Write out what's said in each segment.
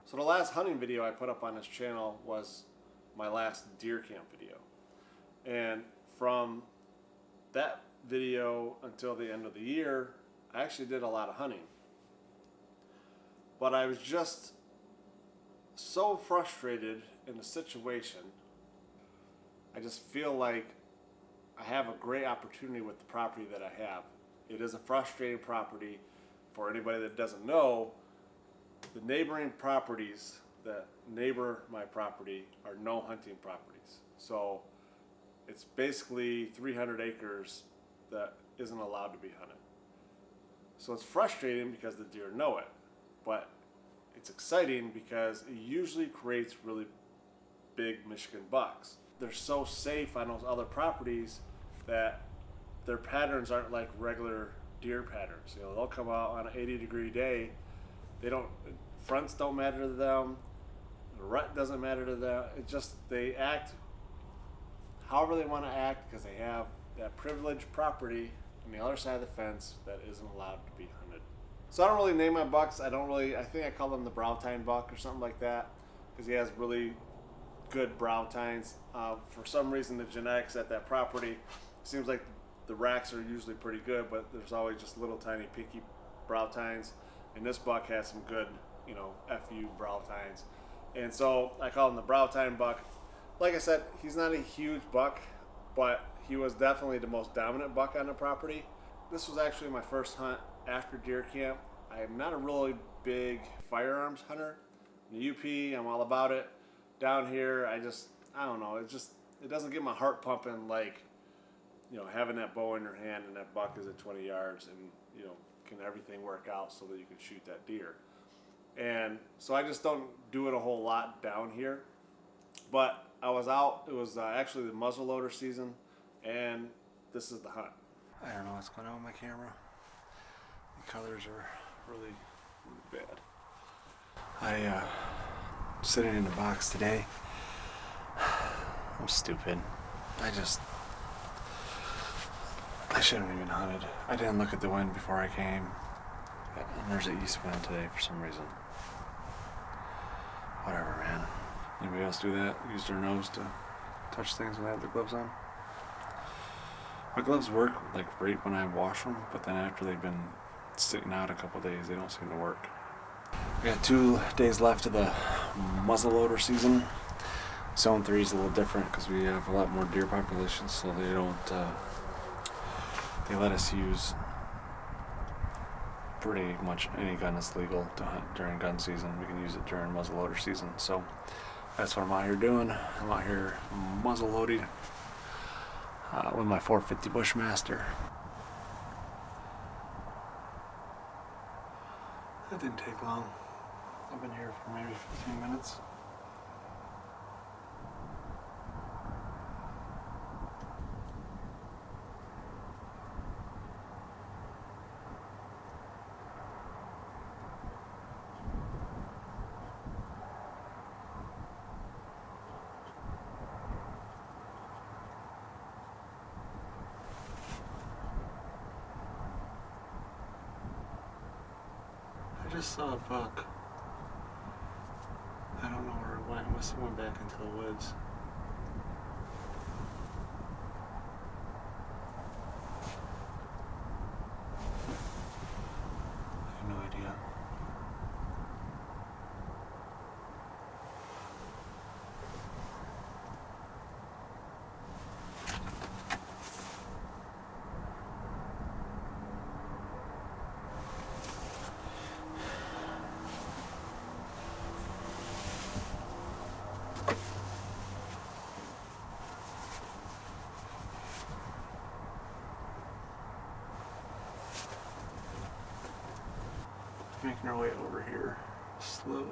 So the last hunting video I put up on this channel was my last deer camp video. And from that video until the end of the year, I actually did a lot of hunting. But I was just so frustrated in the situation. I just feel like I have a great opportunity with the property that I have. It is a frustrating property. For anybody that doesn't know, the neighboring properties that neighbor my property are no hunting properties. So it's basically 300 acres that isn't allowed to be hunted. So it's frustrating because the deer know it, but it's exciting because it usually creates really big Michigan bucks. They're so safe on those other properties that their patterns aren't like regular deer patterns. You know, they'll come out on an 80-degree day. Fronts don't matter to them. The rut doesn't matter to them. It's just they act however they want to act because they have that privileged property on the other side of the fence that isn't allowed to be hunted. So I don't really name my bucks. I think I call them the brow tine buck or something like that because he has really good brow tines. For some reason, the genetics at that property seems like the racks are usually pretty good, but there's always just little tiny picky brow tines. And this buck has some good, FU brow tines. And so I call him the brow tine buck. Like I said, he's not a huge buck, but he was definitely the most dominant buck on the property. This was actually my first hunt after deer camp. I am not a really big firearms hunter. In the UP, I'm all about it. Down here, I don't know. It doesn't get my heart pumping like, having that bow in your hand and that buck is at 20 yards and, can everything work out so that you can shoot that deer. And so I just don't do it a whole lot down here. But I was out. It was actually the muzzleloader season, and this is the hunt. I don't know what's going on with my camera. The colors are really, really bad. Sitting in the box today. I'm stupid. I shouldn't have even hunted. I didn't look at the wind before I came. And there's an east wind today for some reason. Whatever, man. Anybody else do that? Use their nose to touch things when they have the gloves on? My gloves work like right when I wash them, but then after they've been sitting out a couple days, they don't seem to work. We got 2 days left of the muzzleloader season. Zone 3 is a little different because we have a lot more deer populations, so they don't. They let us use pretty much any gun that's legal to hunt during gun season. We can use it during muzzleloader season. So that's what I'm out here doing. I'm out here muzzleloading with my 450 Bushmaster. That didn't take long. I've been here for maybe 15 minutes. I just saw a buck. I don't know where it went. It must have went back into the woods. I have no idea. Making our way over here slowly.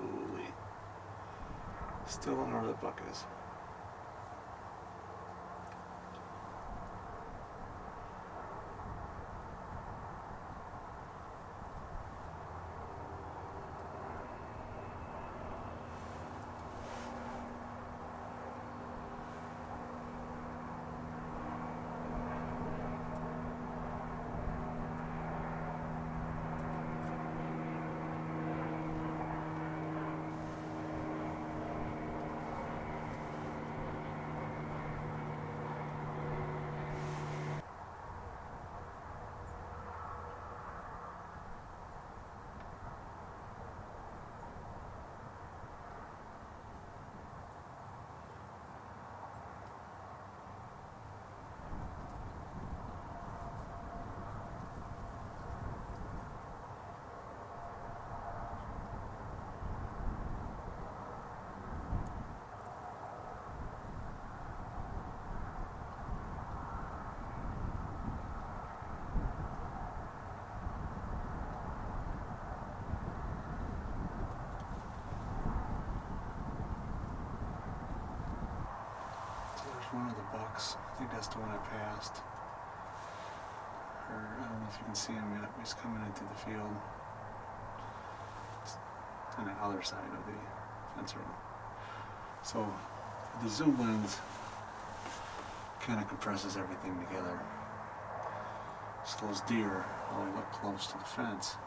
Still don't know where the buck is. box. I think that's the one I passed. Or I don't know if you can see him yet. He's coming into the field. It's on the other side of the fence row. So the zoom lens kind of compresses everything together. So those deer only look close to the fence.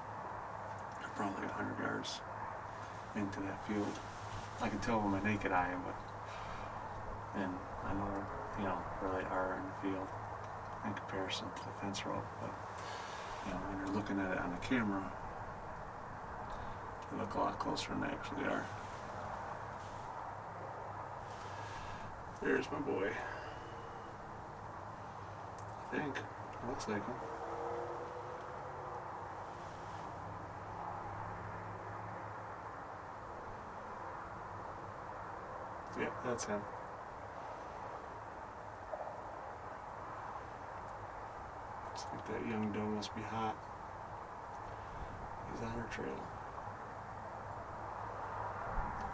They're probably 100 yards into that field. I can tell with my naked eye, and I know, you know, where they are in the field in comparison to the fence row. But you know, when you're looking at it on the camera, they look a lot closer than they actually are. There's my boy. I think. Looks like him. Yep, that's him. Looks like that young doe must be hot. He's on her trail.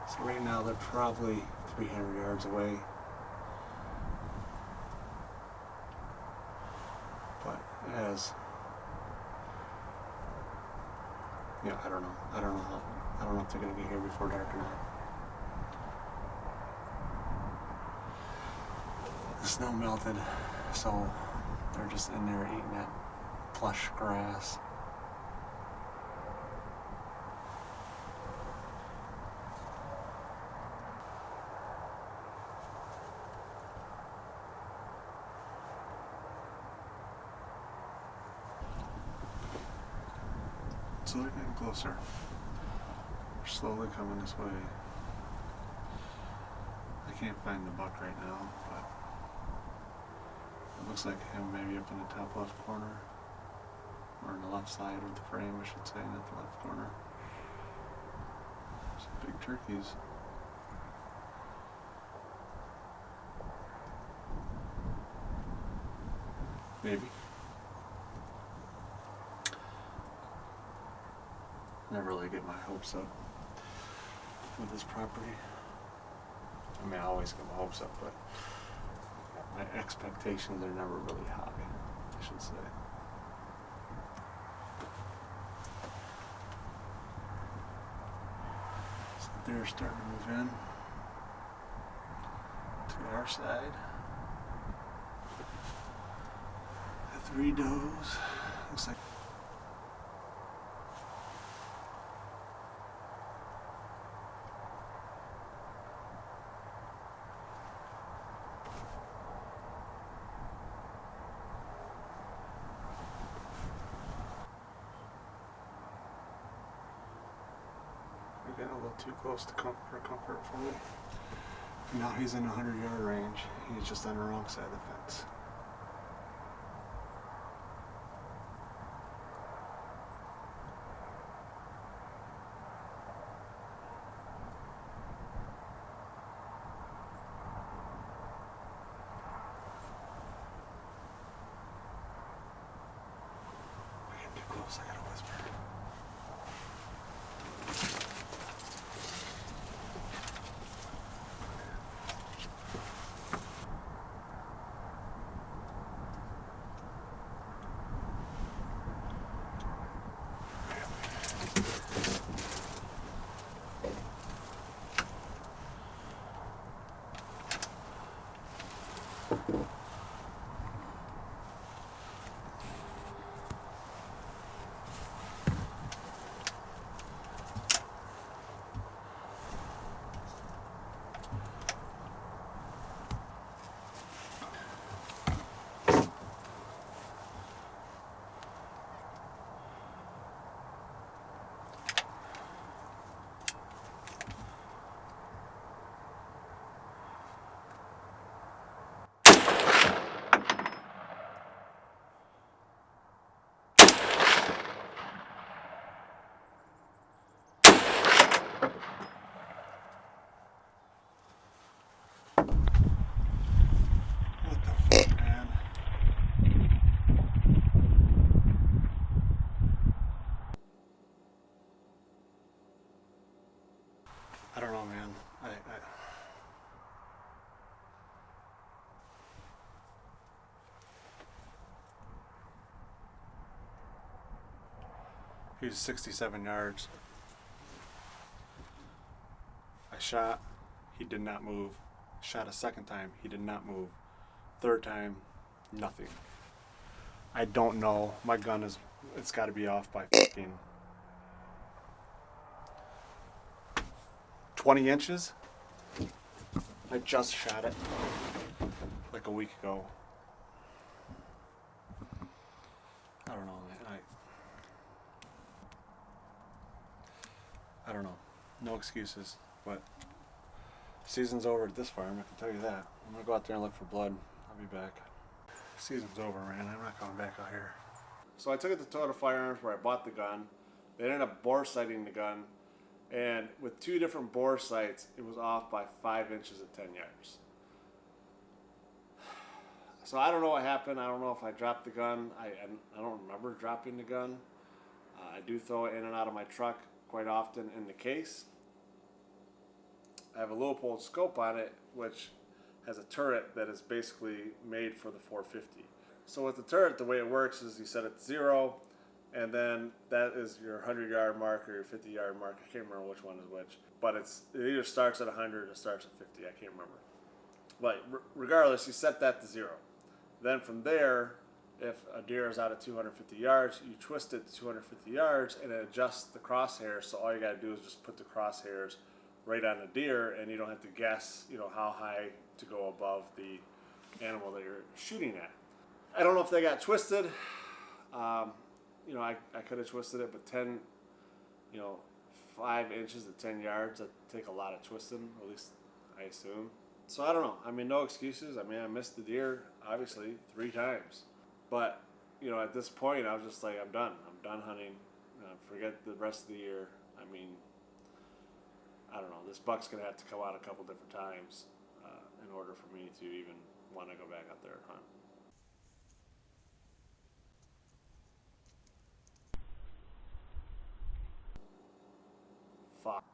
So right now they're probably 300 yards away. But as you know, I don't know if they're gonna get here before dark or not. The snow melted, so they're just in there eating that plush grass. So they're getting closer. They're slowly coming this way. I can't find the buck right now, but it looks like him maybe up in the top left corner, or in the left side of the frame, I should say, not the left corner. Some big turkeys. Maybe. Never really get my hopes up with this property. I mean, I always get my hopes up, but my expectations are never really high, I should say. So they're starting to move in to our side. The 3 does. Looks like getting a little too close to comfort for me. Now he's in 100-yard range. He's just on the wrong side of the fence. I'm getting too close. I gotta whisper. He was 67 yards. I shot, he did not move. Shot a second time, he did not move. Third time, nothing. I don't know. My gun it's got to be off by 20 inches. I just shot it like a week ago. I don't know, man. I don't know. No excuses, but season's over at this farm, I can tell you that. I'm gonna go out there and look for blood. I'll be back. Season's over, man. I'm not coming back out here. So I took it to Toyota Firearms where I bought the gun. They ended up bore sighting the gun, and with 2 different bore sights, it was off by 5 inches at 10 yards. So I don't know what happened. I don't know if I dropped the gun. I don't remember dropping the gun. I do throw it in and out of my truck quite often in the case. I have a Leupold scope on it, which has a turret that is basically made for the 450. So with the turret, the way it works is you set it to 0, and then that is your 100-yard mark or your 50-yard mark. I can't remember which one is which, but it either starts at 100 or starts at 50. I can't remember. But regardless, you set that to 0. Then from there, if a deer is out at 250 yards, you twist it to 250 yards and it adjusts the crosshairs. So all you got to do is just put the crosshairs right on the deer, and you don't have to guess, how high to go above the animal that you're shooting at. I don't know if they got twisted. I could have twisted it, but 5 inches at 10 yards, that take a lot of twisting, at least I assume. So I don't know. I mean, no excuses. I mean, I missed the deer, obviously, 3 times. But, at this point, I was just like, I'm done. I'm done hunting. Forget the rest of the year. I mean, I don't know. This buck's going to have to come out a couple different times in order for me to even want to go back out there and hunt. Fuck.